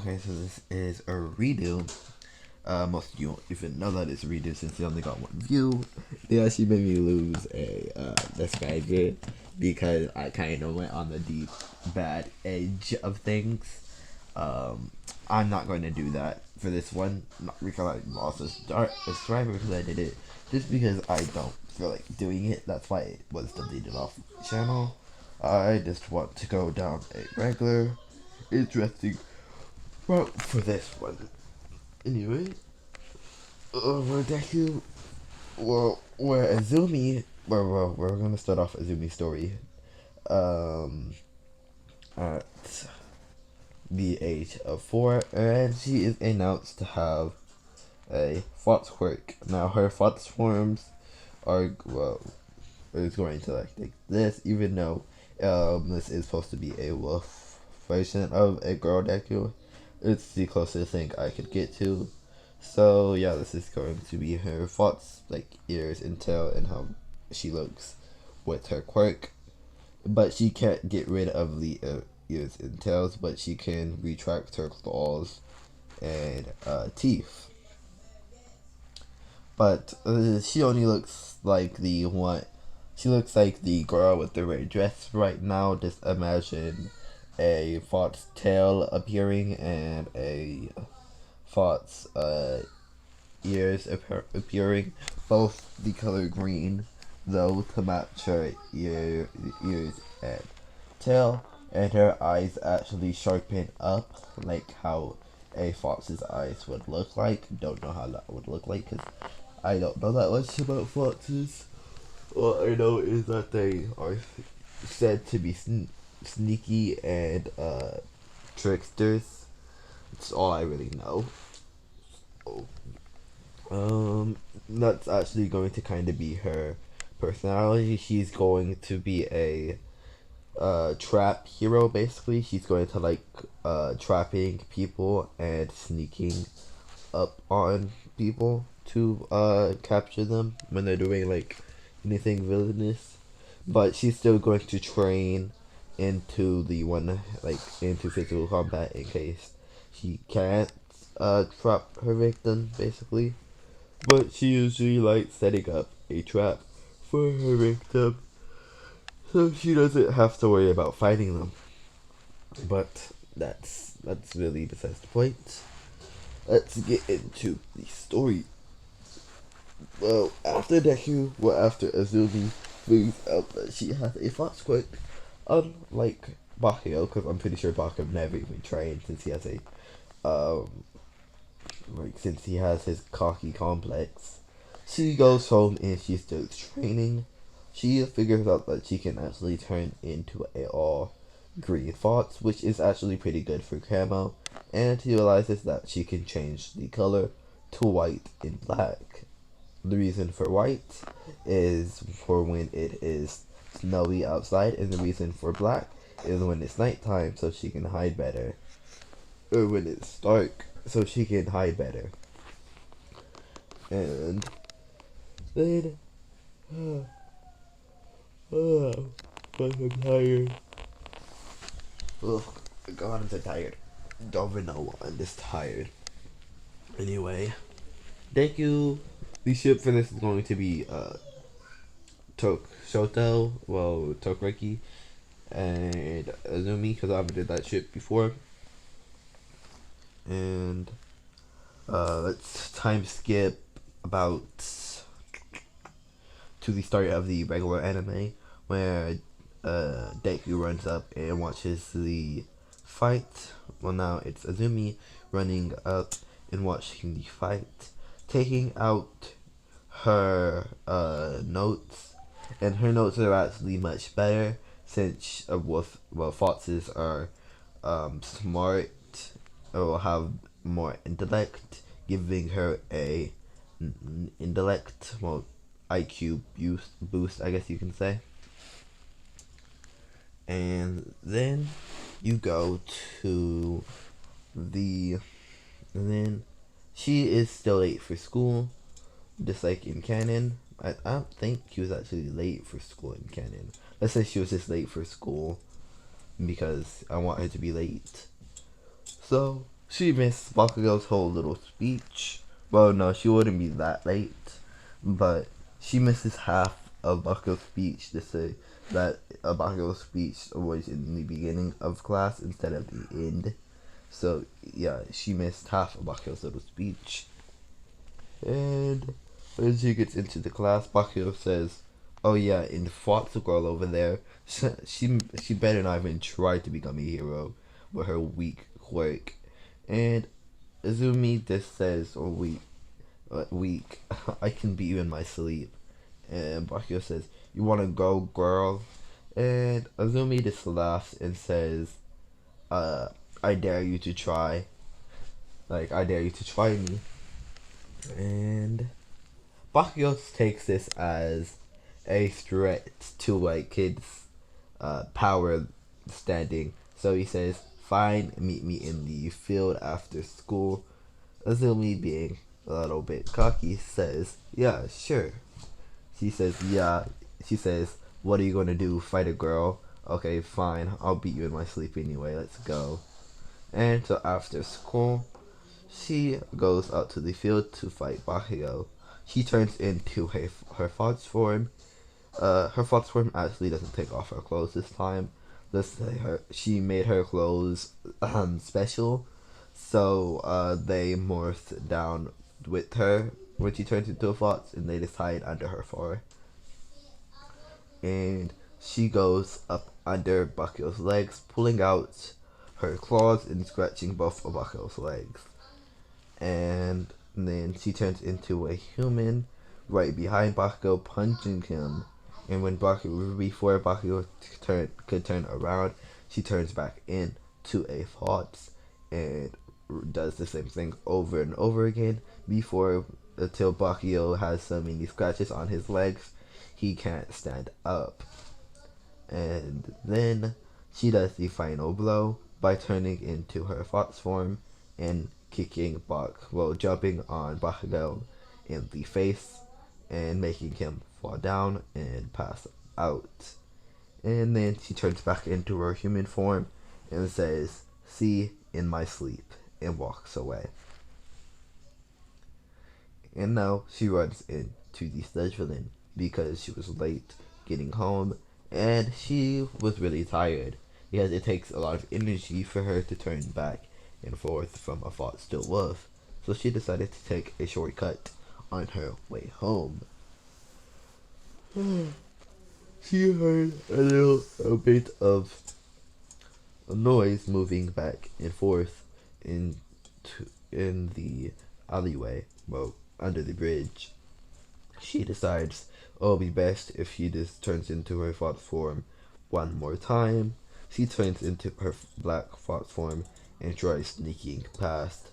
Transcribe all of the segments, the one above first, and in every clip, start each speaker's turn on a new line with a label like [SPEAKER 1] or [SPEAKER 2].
[SPEAKER 1] Okay, so this is a redo. Most of you won't even know that it's a redo since they only got one view. They actually made me lose a subscriber because I kind of went on the deep bad edge of things. I'm not going to do that for this one. Not because I lost a subscriber because I did it, just because I don't feel like doing it. That's why it was deleted off the channel. I just want to go down a regular, interesting route for this one. Anyway, over deku. Well, we're Azumi. We're gonna start off Azumi's story. At the age of 4, and she is announced to have a fox quirk. Now her fox forms are is going to like this, even though this is supposed to be a wolf version of a girl deku. It's the closest thing I could get to. So yeah, this is going to be her fox like ears and tail and how she looks with her quirk. But she can't get rid of the ears and tails, but she can retract her claws and teeth. But she only looks like the one. She looks like the girl with the red dress right now. Just imagine a fox tail appearing and a fox ears appearing. Both the color green, though, to match her ears and tail. And her eyes actually sharpen up, like how a fox's eyes would look like. Don't know how that would look like, because I don't know that much about foxes. All I know is that they are said to be sneaky and tricksters. That's all I really know. That's actually going to kind of be her personality. She's going to be a trap hero, basically. She's going to like trapping people and sneaking up on people to capture them when they're doing like anything villainous. But she's still going to train into the one like into physical combat in case she can't trap her victim, basically. But she usually likes setting up a trap for her victim so she doesn't have to worry about fighting them. But that's really besides the point. Let's get into the story. Well, after Azumi moves out that she has a fox quirk, unlike Bakugo, because I'm pretty sure Bakugo never even trained since he has a, since he has his cocky complex. She goes home and she starts training. She figures out that she can actually turn into a all green fox, which is actually pretty good for camo, and she realizes that she can change the color to white and black. The reason for white is for when it is snowy outside, and the reason for black is when it's nighttime so she can hide better. Or when it's dark so she can hide better. And then but I'm tired. Oh god, I'm so tired. Don't even know why, I'm just tired. Anyway, thank you. The ship for this is going to be Tokreki and Azumi, because I haven't did that ship before. And let's time skip about to the start of the regular anime, where Deku runs up and watches the fight. Well, now it's Azumi running up and watching the fight, taking out her notes, and her notes are actually much better since foxes are smart or have more intellect, giving her a intellect, IQ boost, I guess you can say. And then you go to and then she is still late for school, just like in canon. I don't think she was actually late for school in canon. Let's say she was just late for school because I want her to be late. So she missed Bakugo's whole little speech. Well, no, she wouldn't be that late, but she misses half of Bakugo's speech to say that Bakugo's speech was in the beginning of class instead of the end. So, yeah, she missed half of Bakugo's little speech. And when she gets into the class, Bakugo says, "Oh yeah, and Fox girl over there, she better not even try to become a hero with her weak quirk." And Azumi just says, "Oh weak, I can beat you in my sleep." And Bakugo says, "You wanna go, girl?" And Azumi just laughs and says, "Uh, I dare you to try. Like I dare you to try me." And Bakugo takes this as a threat to like kids' power standing. So he says, "Fine, meet me in the field after school." Azumi, being a little bit cocky, says, "Yeah, sure." She says, "Yeah." She says, "What are you gonna do? Fight a girl?" "Okay, fine. I'll beat you in my sleep anyway. Let's go." And so after school, she goes out to the field to fight Bakugo. She turns into her fox form. Her fox form actually doesn't take off her clothes this time. Let's say she made her clothes special, so they morphed down with her when she turns into a fox, and they just hide under her fur. And she goes up under Bakugo's legs, pulling out her claws and scratching both of Bakugo's legs. And then she turns into a human right behind Bakugo, punching him. And when before Bakugo could turn around, she turns back into a fox and does the same thing over and over again before until Bakugo has so many scratches on his legs he can't stand up. And then she does the final blow by turning into her fox form and jumping on Bakugo in the face and making him fall down and pass out. And then she turns back into her human form and says, "See in my sleep," and walks away. And now she runs into the Sludge villain because she was late getting home and she was really tired because it takes a lot of energy for her to turn back and forth from a fox to a wolf. So she decided to take a shortcut on her way home. She heard a bit of a noise moving back and forth in the alleyway, well, under the bridge. She decides it'll be best if she just turns into her fox form one more time. She turns into her black fox form and tries sneaking past.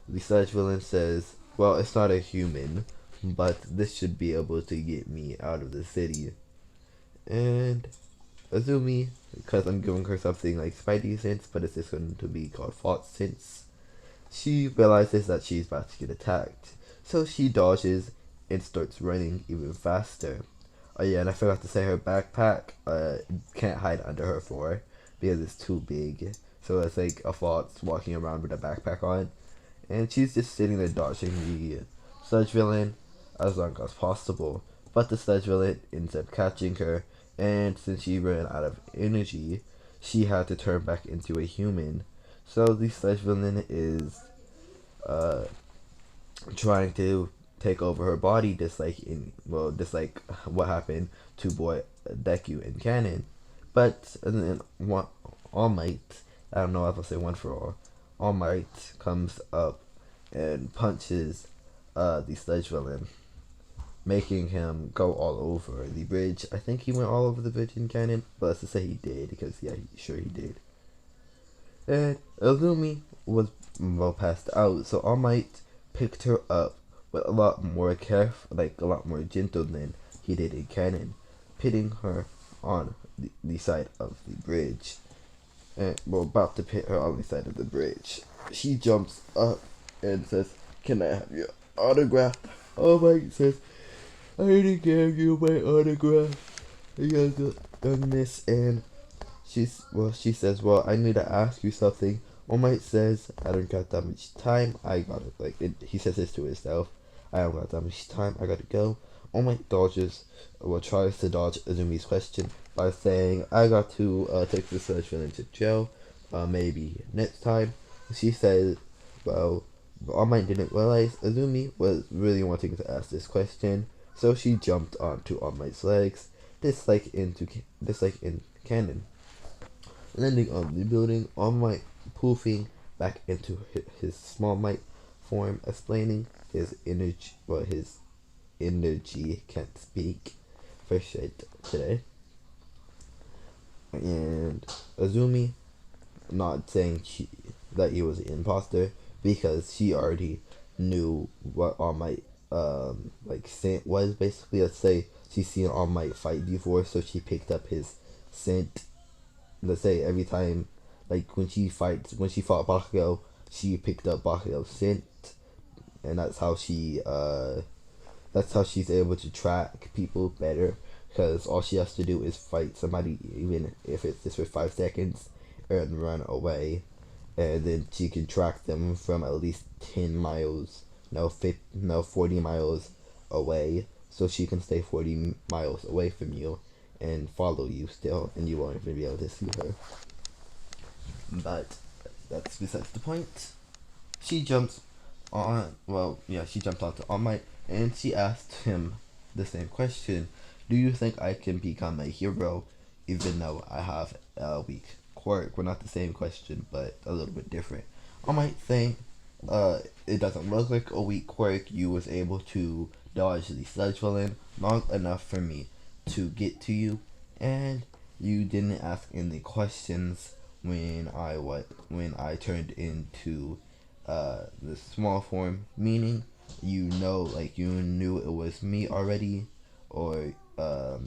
[SPEAKER 1] The Sludge villain says, "Well, it's not a human, but this should be able to get me out of the city." And Azumi, because I'm giving her something like Spidey sense, but it's just going to be called Fox sense, she realizes that she's about to get attacked. So she dodges and starts running even faster. Oh yeah, and I forgot to say her backpack can't hide under her floor because it's too big. So it's like a fox walking around with a backpack on. And she's just sitting there dodging the Sludge villain as long as possible. But the Sludge villain ends up catching her, and since she ran out of energy, she had to turn back into a human. So the Sludge villain is trying to take over her body, just like what happened to boy Deku in canon. But and then All Might, I don't know if I'll say one for all Might comes up and punches the Sludge villain, making him go all over the bridge. I think he went all over the bridge in canon, but let's just say he did because sure he did. And Azumi was well passed out, so All Might picked her up with a lot more a lot more gentle than he did in canon, pitting her on the side of the bridge. And we're about to pit her on the side of the bridge. She jumps up and says, "Can I have your autograph?" All Might says, "I already gave you my autograph, young miss." And she says, "Well, I need to ask you something. All Might says, I don't got that much time. I gotta, he says this to himself. I don't got that much time. I gotta go. All Might tries to dodge Azumi's question by saying, I got to take the Sludge villain to jail. Maybe next time. She says, well, All Might didn't realize Azumi was really wanting to ask this question, so she jumped onto All Might's legs, just like in canon. Landing on the building, All Might poofing back into his small might form, explaining his energy can't speak for shit today. And Azumi not saying that he was an imposter because she already knew what All Might scent was basically. Let's say she's seen All Might fight before, so she picked up his scent. Let's say every time, like when she fought Bakugo, she picked up Bakugo's scent, and that's how she's able to track people better, because all she has to do is fight somebody, even if it's just for 5 seconds, and run away, and then she can track them from at least 10 miles, 40 miles away, so she can stay 40 miles away from you and follow you still, and you won't even be able to see her. But that's besides the point. She jumps she jumped onto All Might, and she asked him the same question. Do you think I can become a hero even though I have a weak quirk? Well, not the same question, but a little bit different. All Might think, it doesn't look like a weak quirk. You was able to dodge the Sludge villain long enough for me to get to you, and you didn't ask any questions when I turned into the small form, meaning you knew it was me already, or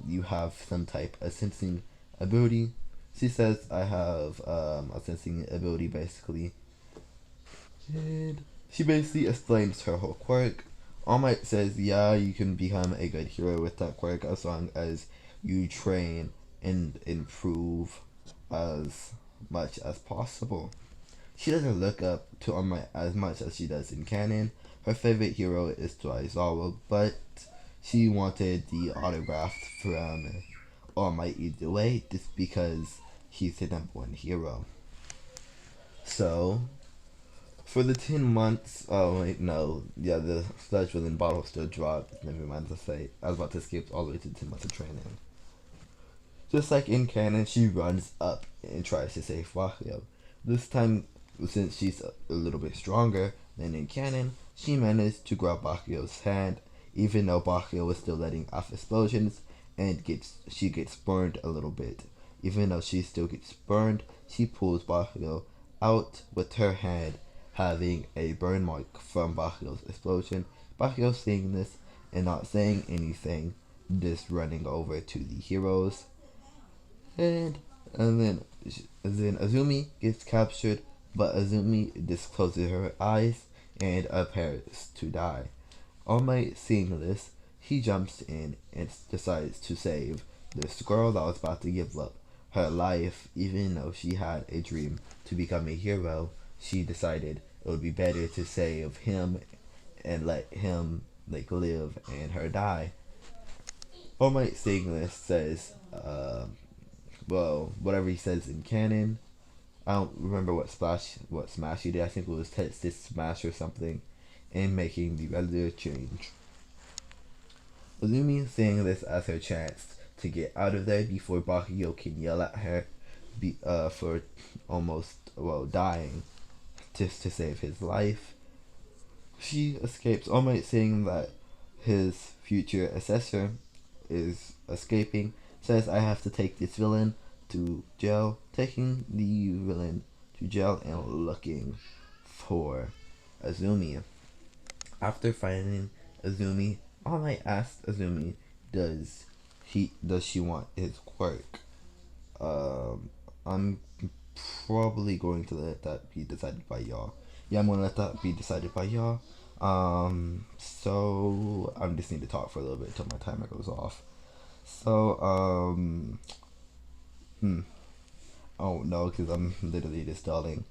[SPEAKER 1] you have some type of sensing ability. She says I have a sensing ability basically, and she basically explains her whole quirk. All Might says, yeah, you can become a good hero with that quirk as long as you train and improve as much as possible. She doesn't look up to All Might as much as she does in canon. Her favorite hero is Aizawa, but she wanted the autograph from All Might either way, just because he's the #1 hero. So, for the 10 months, oh wait, no, yeah, the Sludge villain bottle still dropped. Never mind, I was about to skip all the way to 10 months of training. Just like in canon, she runs up and tries to save Bakugo. This time, since she's a little bit stronger than in canon, she managed to grab Bakugo's hand, even though Bakugo was still letting off explosions, and she gets burned a little bit. Even though she still gets burned, she pulls Bakugo out with her hand, having a burn mark from Bakugo's explosion. Bakugo seeing this and not saying anything, just running over to the heroes, and then Azumi gets captured, but Azumi just closes her eyes and appears to die. All Might seeing this, he jumps in and decides to save this girl that was about to give up her life. Even though she had a dream to become a hero, she decided it would be better to save him and let him live and her die. All Might seeing this says, whatever he says in canon. I don't remember what smash he did. I think it was this smash or something, and making the weather change. Azumi seeing this as her chance to get out of there before Bakugo can yell at her for almost dying just to save his life. She escapes. All Might seeing that his future assessor is escaping, says I have to take this villain to jail, taking the villain to jail and looking for Azumi. After finding Azumi, All Might asks Azumi, does she want his quirk? I'm probably going to let that be decided by y'all. Yeah, I'm gonna let that be decided by y'all. So I just need to talk for a little bit until my timer goes off. So, oh no, because I'm literally just stalling.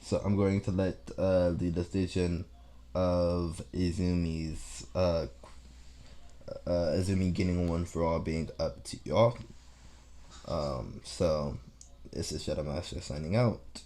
[SPEAKER 1] So I'm going to let the decision of Azumi getting one for all being up to y'all. So this is Shadow Master signing out.